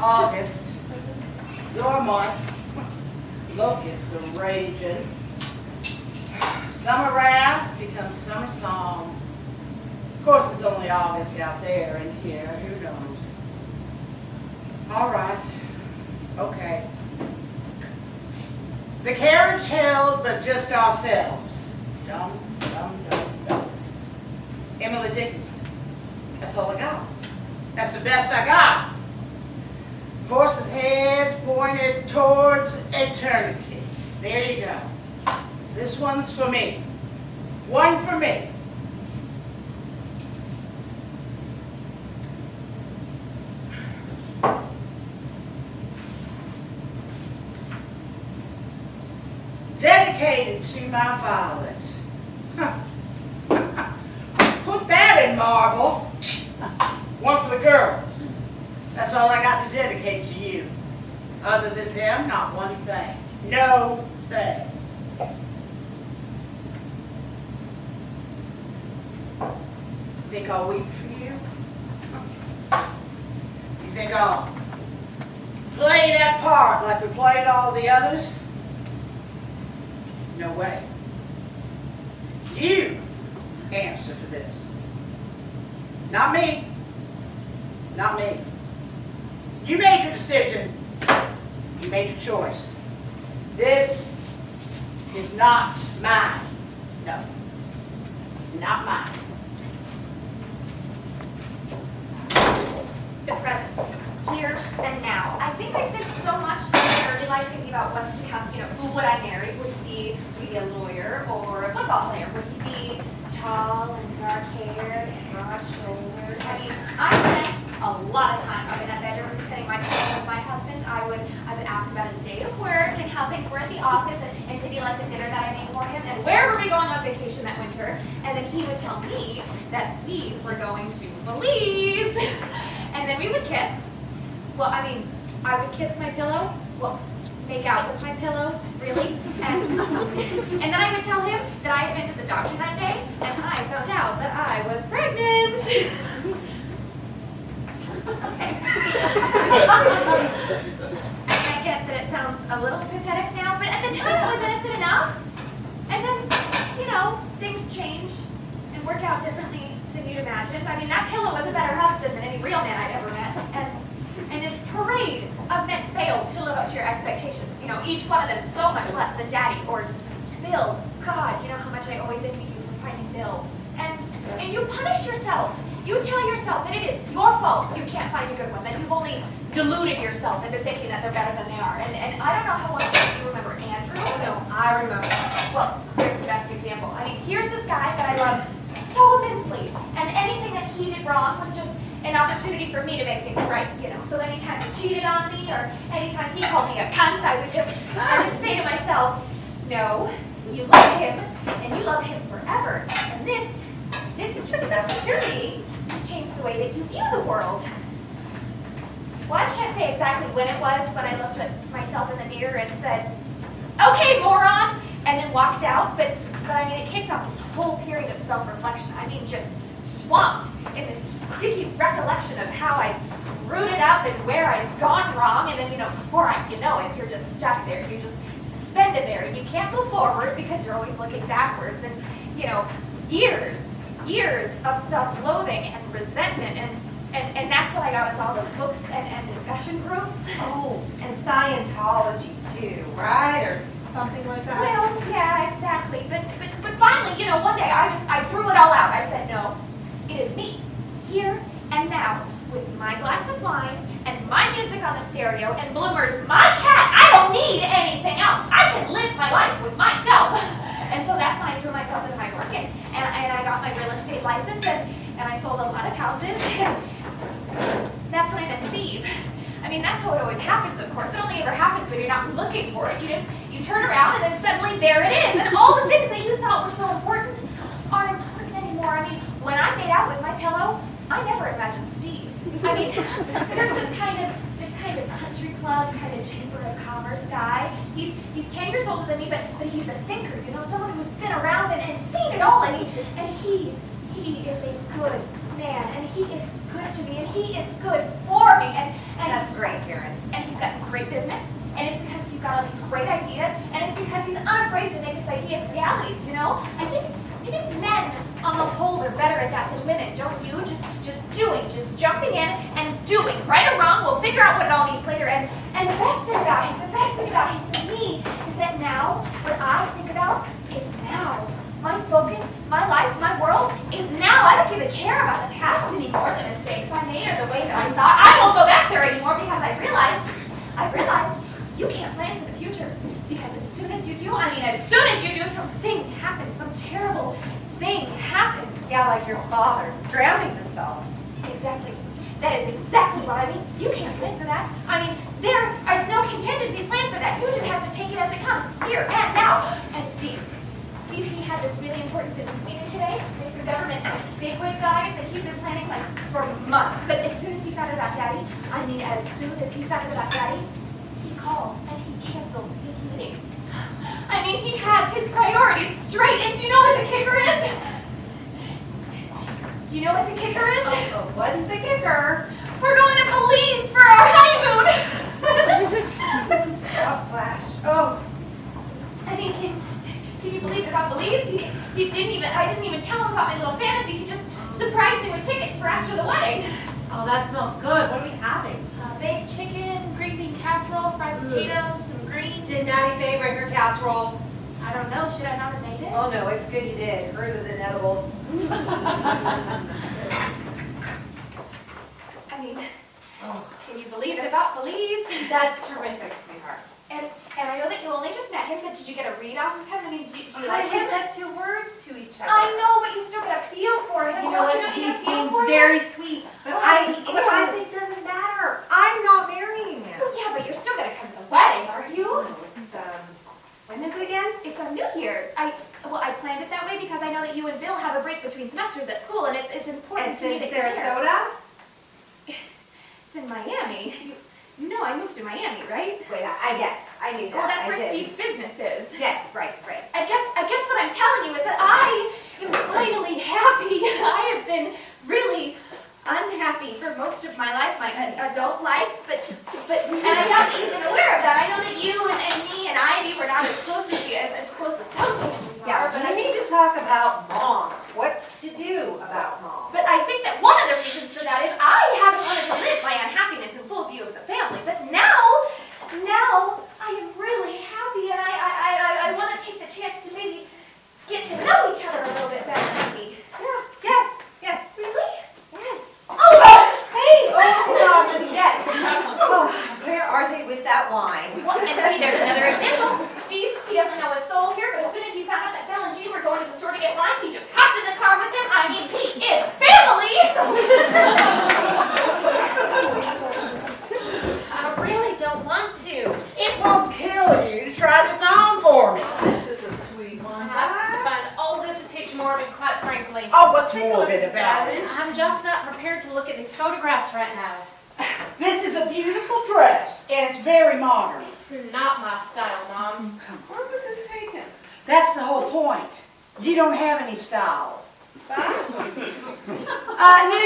August, your month. Locusts are raging. Summer wrath becomes summer song. Of course, it's only August out there, and here, who knows? All right. Okay. The carriage held, but just ourselves. Dum, dum, dum, dum. Emily Dickinson. That's all I got. That's the best I got. Horses' heads pointed towards eternity. There you go. This one's for me. One for me. Dedicated to my Violet. Huh. Put that in marble. One for the girls. That's all I got to dedicate to you. Other than them, not one thing. No thing. You think I'll weep for you? You think I'll play that part like we played all the others? No way. You answer for this. Not me. Not me. You made your decision. You made your choice. This is not mine. No. Not mine. The present, here and now. I think I spent so much of my early life thinking about what's to come. You know, who would I marry? Would he be a lawyer or a football player? Would he be tall and dark-haired, broad-shouldered? I mean, I spent a lot of time up in that bedroom pretending my husband was my husband. I would ask him about his day of work and how things were at the office and did he like the dinner that I made for him and where were we going on vacation that winter? And then he would tell me that we were going to Belize. And then we would kiss. Well, I mean, I would kiss my pillow. Well, make out with my pillow, really. And then I would tell him that I had been to the doctor that day, and I found out that I was pregnant. Okay. I get that it sounds a little pathetic now, but at the time it was innocent enough. And then, you know, things change and work out differently than you'd imagined. I mean, that pillow was a better husband than any real man I'd ever met. And his parade of men fails to live up to your expectations. You know, each one of them so much less than Daddy or Bill. God, you know how much I always envy you for finding Bill. And you punish yourself. You tell yourself that it is your fault you can't find a good one, that you've only deluded yourself into thinking that they're better than they are. And I don't know how much you remember Andrew. No, I remember. Well, here's the best example. I mean, here's this guy that I loved so immensely, and anything that he did wrong was just an opportunity for me to make things right, you know. So anytime he cheated on me or anytime he called me a cunt, I would say to myself, no, you love him and you love him forever. And this is just an opportunity to change the way that you view the world. Well, I can't say exactly when it was when I looked at myself in the mirror and said, okay, moron, and then walked out, but I mean, it kicked off this whole period of self-reflection. I mean, just swamped in this sticky recollection of how I'd screwed it up and where I'd gone wrong, and then, you know, before you know it, you're just stuck there. You're just suspended there, and you can't go forward because you're always looking backwards, and, you know, years of self-loathing and resentment, and that's what I got into all those books and discussion groups. Oh, and Scientology too, right? Or something like that? Well, yeah, exactly. But finally, you know, one day I threw it all out. I said, no, it is me, here and now, with my glass of wine and my music on the stereo and Bloomer's my cat. I don't need anything else. I can live my life with myself. And so that's when I threw myself into my work, and I got my real estate license, and I sold a lot of houses, and that's when I met Steve. I mean, that's how it always happens, of course. It only ever happens when you're not looking for it. You turn around, and then suddenly there it is. And all the things that you thought were so important aren't important anymore. I mean, when I made out with my pillow, I never imagined Steve. I mean, there's this kind of country club, kind of chamber of commerce guy. He's 10 years older than me, but he's a thinker, you know, someone who's been around and seen it all. And he is a good man, and he is good to me, and he is good for me. And That's great, Karen. And he's got this great business, and it's because he's got all these great ideas, and it's because he's unafraid to make his ideas realities, you know? I think men, on the whole, are better at that than women, don't you? Just doing, just jumping in and doing. Right or wrong, we'll figure out what it all means later. And the best thing about him for me is that now, what I think about is now. My focus, my life, my world is now. I don't give a care about the past anymore, the mistakes I made or the way that I thought. I won't go back there anymore because I realized you can't plan for the future. Because as soon as you do, something happens, some terrible thing happens. Yeah, like your father drowning himself. Exactly. That is exactly what I mean. You can't plan for that. I mean, there is no contingency plan for that. You just have to take it as it comes, here and now. And Steve, he had this really important business meeting today with some government bigwig guys that he's been planning like for months. But as soon as he found out about Daddy, he called and he canceled his meeting. I mean, he has his priorities straight. And do you know what the kicker is? Do you know what the kicker is? Oh, what's the kicker? We're going to Belize for our honeymoon. Oh, Flash. Oh. I mean, can you believe it about Belize? I didn't even tell him about my little fantasy. He just surprised me with tickets for after the wedding. Oh, that smells good. What are we having? Baked chicken, green bean casserole, fried potatoes, some greens. Did Natty Faye bring her casserole? I don't know. Should I not have made it? Oh no, it's good you did. Hers is inedible. I mean, can you believe it about Belize? That's terrific, sweetheart. And I know that you only just met him, but did you get a read off of him? I mean, do you like We him? said 2 words to each other. I know, but you still got a feel for him. You know what? Don't He you get a feel seems for him? very sweet. But Oh, I he is. think doesn't matter. I'm not marrying him. Well, yeah, but you're still gonna come to the wedding, aren't you? When is it again? It's on New Year's. I planned it that way because I know that you and Bill have a break between semesters at school, and it's important It's to me in that you're here. Sarasota? It's in Miami. You know I moved to Miami, right? Wait, I guess. I knew that. Well, that's I where did. Steve's business is. Yes, right. I guess what I'm telling you is that I am finally happy. I have been really unhappy for most of my life, my adult life, but and I know that you've been aware of that. I know that you and me and Ivy were not as close as some families are, Yeah, but we need to talk about Mom. What to do about Mom. But I think that one of the reasons for that is I haven't wanted to live my unhappiness in full view of the family. But now I am really happy, and I want to take the chance to maybe get to know each other a little bit better, maybe. Yeah, yes. Really? Yes. Oh, hey! Oh, God, yes. Oh, where are they with that wine? Well, and see, there's another example. Steve, he doesn't know a soul here, but as soon as he found out that Bill and Jean were going to the store to get wine, he just hopped in the car with them. I mean, he is family! I really don't want to. It won't kill you to try this on for me. This is a sweet I one. have to find all this a touch morbid, quite frankly. Oh, what's morbid about it? I'm just not prepared to look at these photographs right now. This is a beautiful dress, and it's very modern. It's not my style, Mom. Where was this taken? That's the whole point. You don't have any style. New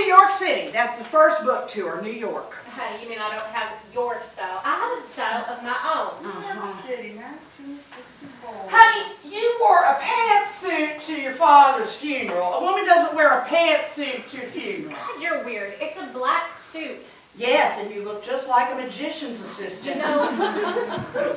York City. That's the first book tour, New York. You mean I don't have your style? I have a style of my own. New York City, 1964. Honey, you wore a pantsuit to your father's funeral. A woman doesn't wear a pantsuit to a funeral. You're weird. It's a black suit. Yes, and you look just like a magician's assistant. You know,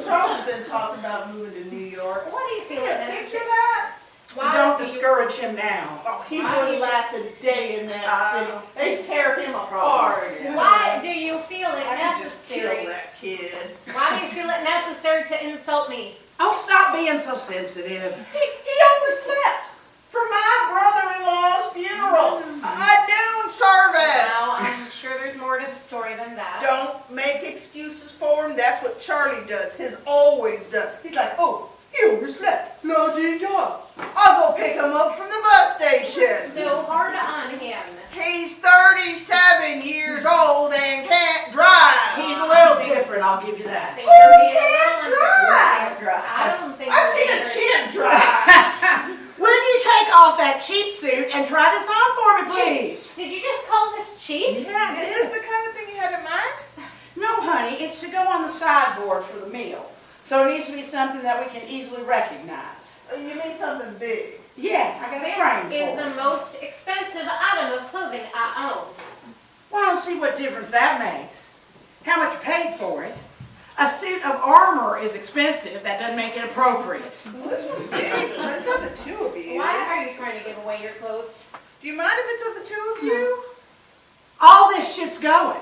Charles has been talking about moving to New York. what do you feel Yeah, it picture is? that? Don't do you- discourage him now. Oh, he Why wouldn't you- last a day in that city. They'd tear him apart. Why do you feel it I could just kill necessary? that kid. Why do you feel it necessary to insult me? Oh, stop being so sensitive. He overslept for my brother-in-law's funeral. A noon service. Now, I'm sure there's more to the story than that. Don't make excuses for him. That's what Charlie does. Has always done. He's like, oh, he overslept. No, did not. I'll go pick him up from the bus station. So hard on him. He's 37 years old and can't drive. He's a little different, I'll give you I that. think you're being a can't little unfair. drive? I don't think I've you're seen a being chimp drive. Will you take off that cheap suit and try this on for me, please? Did you just call this cheap? Yeah, Is this the kind of thing you had in mind? No, honey, it's to go on the sideboard for the meal. So it needs to be something that we can easily recognize. You mean something big? Yeah, I got a frame This is for the it. most expensive item of clothing I own. Well, I don't see what difference that makes. How much you paid for it? A suit of armor is expensive. That doesn't make it appropriate. Well, this one's big. It's up the two of you. Why are you trying to give away your clothes? Do you mind if it's up the two of you? All this shit's going.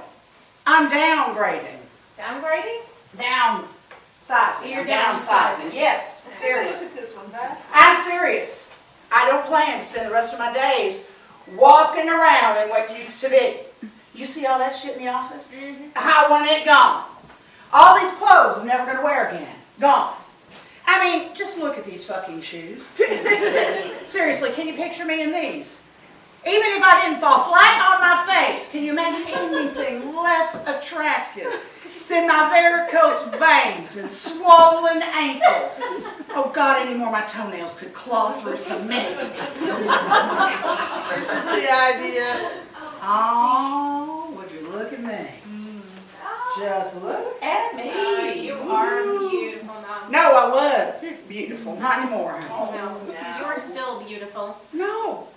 I'm downgrading. Downgrading? Downsizing. You're I'm downsizing. Yes, Take a serious. look at this one, Pat. I'm serious. I don't plan to spend the rest of my days walking around in what used to be. You see all that shit in the office? I want it gone. All these clothes I'm never going to wear again. Gone. I mean, just look at these fucking shoes. Seriously, can you picture me in these? Even if I didn't fall flat on my face, can you imagine anything less attractive than my varicose veins and swollen ankles? Oh God, any more my toenails could claw through cement. This is the idea. Oh, would you look at me? Just look at me. Oh, you are beautiful, Mom. No, I was. It's beautiful. Not anymore. No, you're still beautiful. No.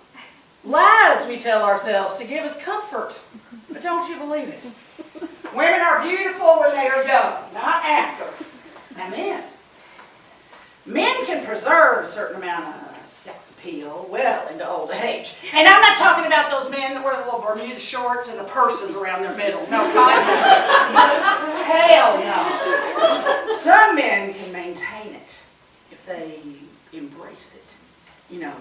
Lies we tell ourselves to give us comfort. But don't you believe it? Women are beautiful when they are young, not after. Now men can preserve a certain amount of sex appeal well into old age. And I'm not talking about those men that wear the little Bermuda shorts and the purses around their middle. No, God. Hell no. Some men can maintain it if they embrace it. You know,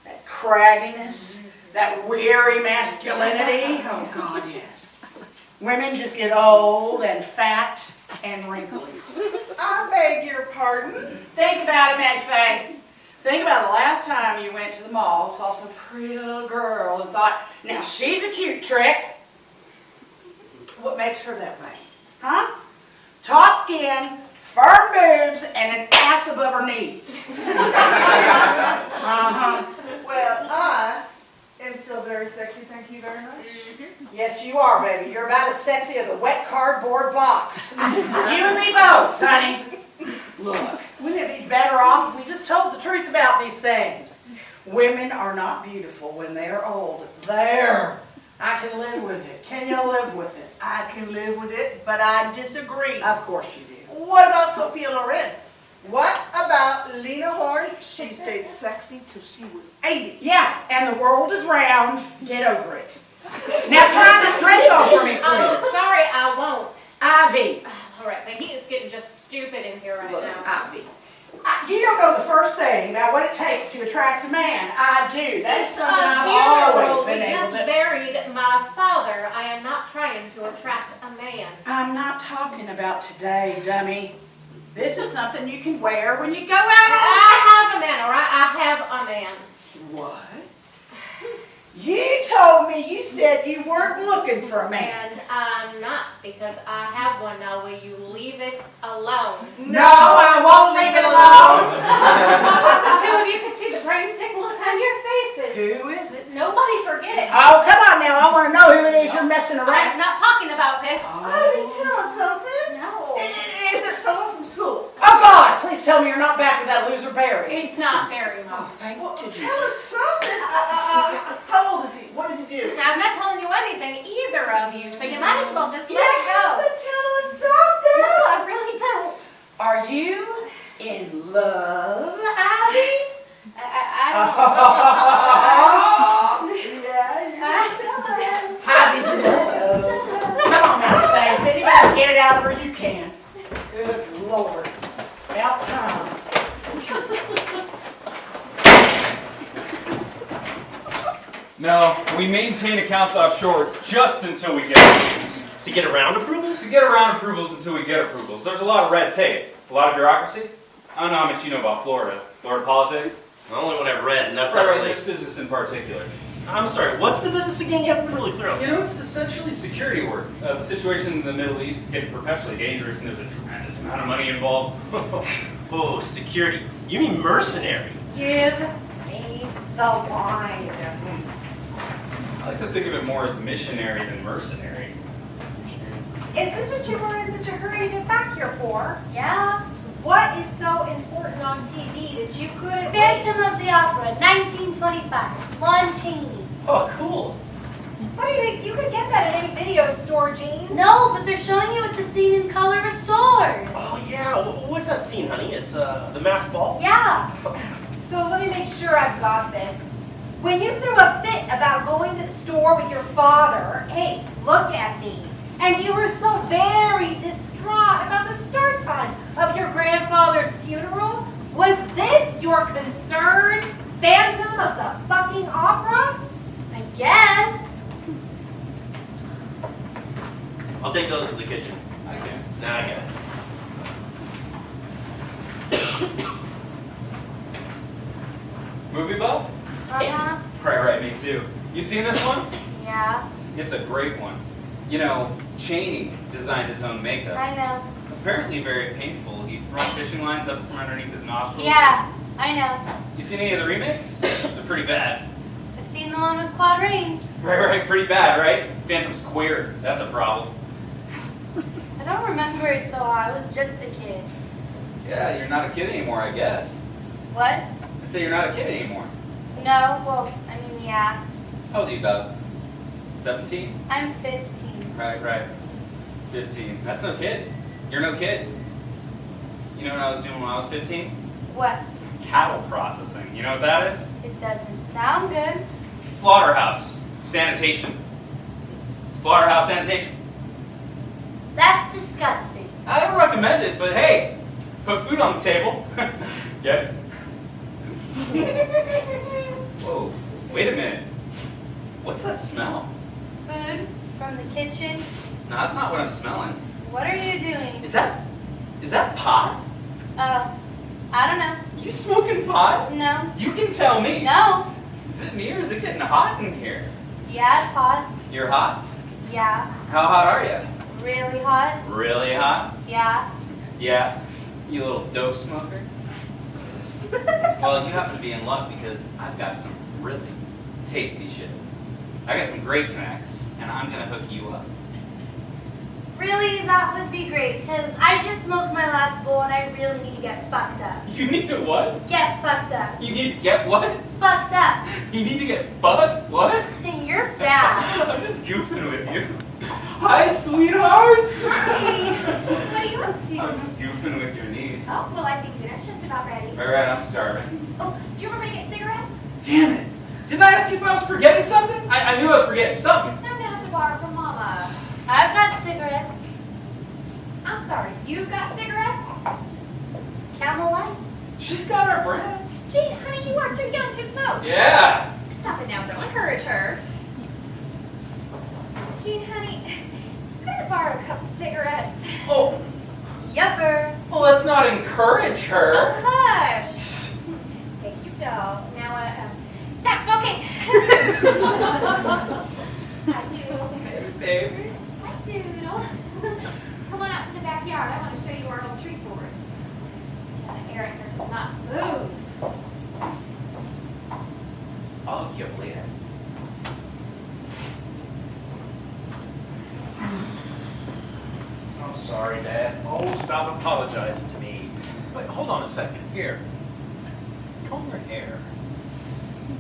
that cragginess, that weary masculinity. Oh, God, yes. Women just get old and fat and wrinkly. I beg your pardon. Think about it, Maggie Faye. Think about the last time you went to the mall, saw some pretty little girl, and thought, now she's a cute trick. What makes her that way? Huh? Taut skin, firm boobs, and an ass above her knees. Well, I am still very sexy, thank you very much. Yes, you are, baby. You're about as sexy as a wet cardboard box. You and me both, honey. Look, wouldn't it be better off if we just told the truth about these things? Women are not beautiful when they are old. There. I can live with it. Can you live with it? I can live with it, but I disagree. Of course you do. What about Sophia Loren? What about Lena Horne? She stayed sexy till she was 80. Yeah, and the world is round. Get over it. Now try this dress on for me, I'm please. sorry, I won't. Ivy. All right, the heat is getting just stupid in here right Look, now. Ivy. You don't know the first thing about what it takes to attract a man. I do. That's something I've always been We able just to. buried my father. I am not trying to attract a man. I'm not talking about today, dummy. This is something you can wear when you go out. I have a man, all right? I have a man. What? You told me you said you weren't looking for a man. And I'm not, because I have one now. Will you leave it alone? No, I won't leave it alone. I wish the two of you could see the brain sick look on your faces. Who is it? Nobody forget it. Oh, come on now. I want to know who it is you're messing I'm around. not talking about this. Ivy, tell us something. No. Is it someone from school? Oh, God. Please tell me you're not back with that loser Barry. It's not very much. Oh, thank Well, you, tell us Jesus. something. How old is he? What does he do? I'm not telling you anything, either of you, so you might as well just let it go. Tell us something. No, I really don't. Are you in love, Ivy? I Yeah, Ivy's in love. Come on, Maggie Faye. If anybody can get it out of her, you can. Good Lord. About time. No, we maintain accounts offshore just until we get approvals. To get around approvals? To get around approvals until we get approvals. There's a lot of red tape, a lot of bureaucracy. I don't know how much you know about Florida. Florida politics? The only one I've read, and that's Right, not right, really... this business in particular. I'm sorry, what's the business again? You haven't been really clear on You that. know, it's essentially security work. The situation in the Middle East is getting perpetually dangerous, and there's a tremendous amount of money involved. Oh, security. You mean mercenary? Give me the wine. I like to think of it more as missionary than mercenary. Is this what you were in such a hurry to get back here for? Yeah. What is so important on TV that you couldn't wait? Phantom of the Opera, 1925. Lon Chaney. Oh, cool. What do you think? You could get that at any video store, Gene. No, but they're showing you with the scene in color restored. Oh, yeah. What's that scene, honey? It's the masked ball? Yeah. So let me make sure I've got this. When you threw a fit about going to the store with your father, hey, look at me. And you were so very distraught about the start time of your grandfather's funeral. Was this your concern? Phantom of the fucking Opera? I guess. I'll take those to the kitchen. I can. Nah, I got it. Movie buff? Uh-huh. Right, me too. You seen this one? Yeah, It's a great one. You know, Chaney designed his own makeup. I know. Apparently very painful. He run fishing lines up from underneath his nostrils. Yeah, I know. You seen any of the remakes? They're pretty bad. I've seen the one with Claude Rains. Right, pretty bad, right? Phantom's queer. That's a problem. I don't remember it so I was just a kid. Yeah, you're not a kid anymore, I guess. What? I say you're not a kid anymore. No, well, I mean, yeah. How old are you, about 17? I'm 15. Right. 15. That's no kid. You're no kid. You know what I was doing when I was 15? What? Cattle processing. You know what that is? It doesn't sound good. Slaughterhouse. Sanitation. Slaughterhouse sanitation. That's disgusting. I don't recommend it, but hey, put food on the table. Get it? Whoa, wait a minute. What's that smell? Food from the kitchen. No, that's not what I'm smelling. What are you doing? Is that pot? I don't know. You smoking pot? No. You can tell me. No. Is it me or is it getting hot in here? Yeah, it's hot. You're hot? Yeah. How hot are you? Really hot. Really hot? Yeah. Yeah. You little dope smoker. Well, you happen to be in luck because I've got some really tasty shit. I got some great connects, and I'm gonna hook you up. Really, that would be great, because I just smoked my last bowl and I really need to get fucked up. You need to what? Get fucked up. You need to get what? Fucked up. You need to get fucked? What? Then you're bad. I'm just goofing with you. Hi, sweethearts! Hey, what are you up to? I'm just goofing with your niece. Oh, well, I think dinner's just about ready. Right, I'm starving. Oh, do you remember to get cigarettes? Damn it! Didn't I ask you if I was forgetting something? I knew I was forgetting something. I'm gonna have to borrow from Mama. I've got cigarettes. I'm sorry, you've got cigarettes? Camel Light. She's got our brand. Gee, honey, you are too young to smoke. Yeah! Stop it now, don't encourage her. Gene, honey, I'm gonna borrow a couple cigarettes. Oh, Yupper. well, let's not encourage her. Oh, hush. Thank you, doll. Now, stop smoking. Hi, Doodle. Hey, baby. Hi, Doodle. Come on out to the backyard. I want to show you our old tree fort. The air in here does not move. I'll hook you up later. I'm sorry, Dad. Oh, stop apologizing to me. Wait, hold on a second. Here. Comb your hair.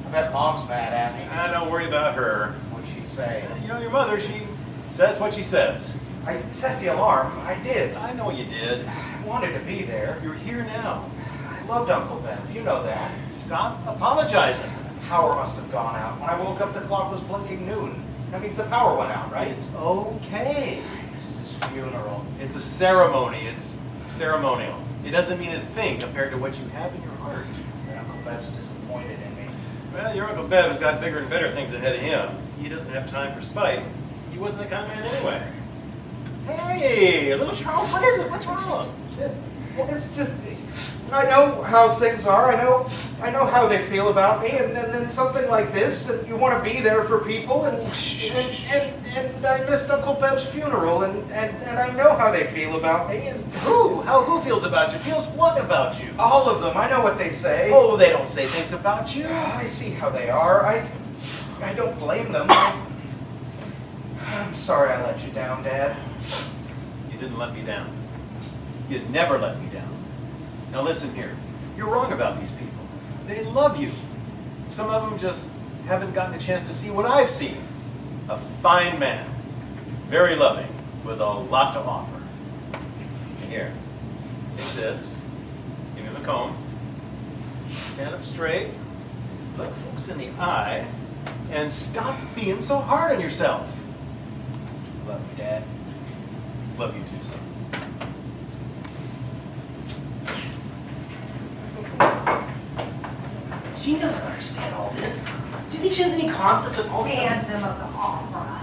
I bet Mom's mad at me. Don't worry about her. What'd she say? You know, your mother, she says what she says. I set the alarm. I did. I know you did. I wanted to be there. You're here now. I loved Uncle Bev. You know that. Stop apologizing. The power must have gone out. When I woke up, the clock was blinking noon. That means the power went out, right? It's okay. I missed his funeral. It's a ceremony. It's ceremonial. It doesn't mean a thing compared to what you have in your heart. And Uncle Bev's disappointed in me. Well, your Uncle Bev has got bigger and better things ahead of him. He doesn't have time for spite. He wasn't the kind of man anyway. Hey, little Charles, what is it? What's wrong? Well, it's just, I know how things are. I know how they feel about me, and then something like this, and you want to be there for people, and I missed Uncle Bev's funeral, and I know how they feel about me, and Who? Who feels about you? Feels what about you? all of them. I know what they say. Oh, they don't say things about you. I see how they are. I don't blame them. I'm sorry I let you down, Dad. didn't let me down. You'd never let me down. Now listen here. You're wrong about these people. They love you. Some of them just haven't gotten a chance to see what I've seen. A fine man. Very loving, with a lot to offer. And here, take this. Give me the comb. Stand up straight. Look folks in the eye. And stop being so hard on yourself. Love you, Dad. Love you too, son. She doesn't understand all this. Do you think she has any concept of all this stuff? Phantom of the Opera.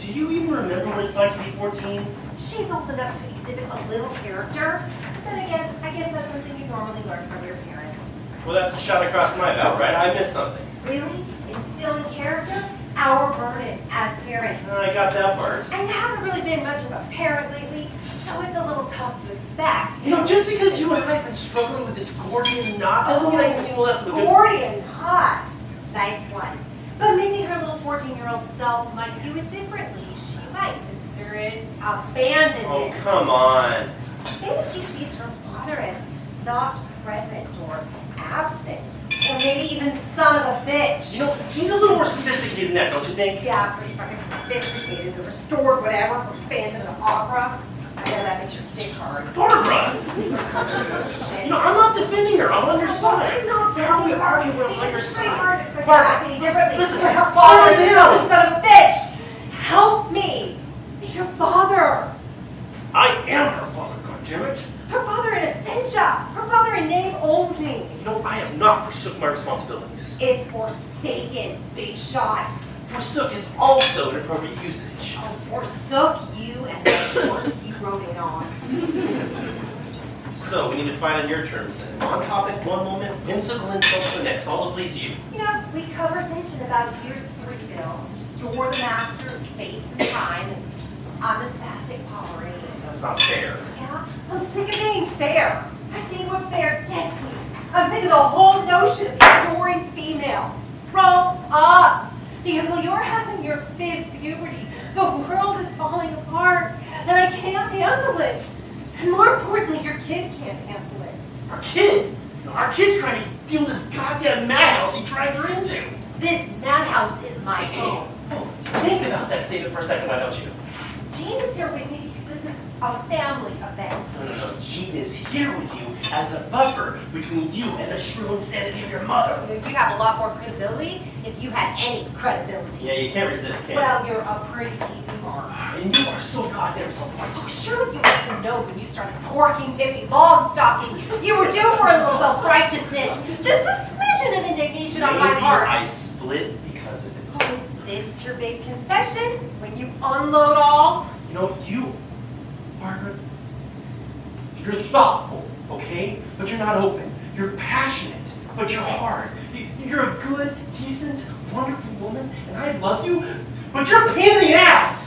Do you even remember what it's like to be 14? She's old enough to exhibit a little character. But then again, I guess that's something you normally learn from your parents. Well, that's a shot across my bow, right? I missed something. Really? Instilling character? Our burden as parents. I got that part. And you haven't really been much of a parent lately, so it's a little tough to expect. You know, just because you and I have been struggling with this Gordian knot doesn't mean I'm any less of a good... Gordian knot. Nice one. But maybe her little 14-year-old self might view it differently. She might consider it abandonment. Oh, come on. Maybe she sees her father as not present or absent. Or maybe even son of a bitch. You know, she's a little more sophisticated than that, don't you think? Yeah, pretty fucking sophisticated, or restored whatever from Phantom of the Opera. I know that makes your dick hard. Barbara! You know, I'm not defending her. I'm on your side. I'm not How are we defending her. arguing when I'm on your It's pretty side? hard to expect Barbara, her to act any differently. listen, Her simmer father is down. a son of a bitch. Help me. Be your father. I am her father, goddammit. Her father in absentia. Her father in name only. You know, I have not forsook my responsibilities. It's forsaken, big shot. Forsook is also an appropriate usage. Oh, forsook you and the course you wrote it on. So, we need to fight on your terms then. On topic one moment, whimsical insults the next, all to please you. You know, we covered this in about year 3, Bill. You're the master of space and time, and I'm the spastic Pomeranian. That's not fair. Yeah, I'm sick of being fair. I've seen what fair gets me. I'm sick of the whole notion of the adoring female. Grow up. Because while you're having your 5th puberty, the world is falling apart, and I can't handle it. And more importantly, your kid can't handle it. Our kid? Our kid's trying to deal with this goddamn madhouse he dragged her into. This madhouse is my home. Oh, think about that statement for a second, why don't you? Jean is here with me because this is a family event. No. Jean is here with you as a buffer between you and the shrill insanity of your mother. You know, you have a lot more credibility if you had any credibility. Yeah, you can't resist, can you? Well, you're a pretty easy mark. And you are so goddamn self-righteous. Surely you must have known when you started porking Pippi Longstocking. You were due for a little self-righteousness. Just a smidgen of indignation on my Maybe part. I split because of it. Oh, is this your big confession? When you unload all? You know, you, Margaret, you're thoughtful, okay? But you're not open. You're passionate, but you're hard. You're a good, decent, wonderful woman, and I love you, but you're a pain in the ass!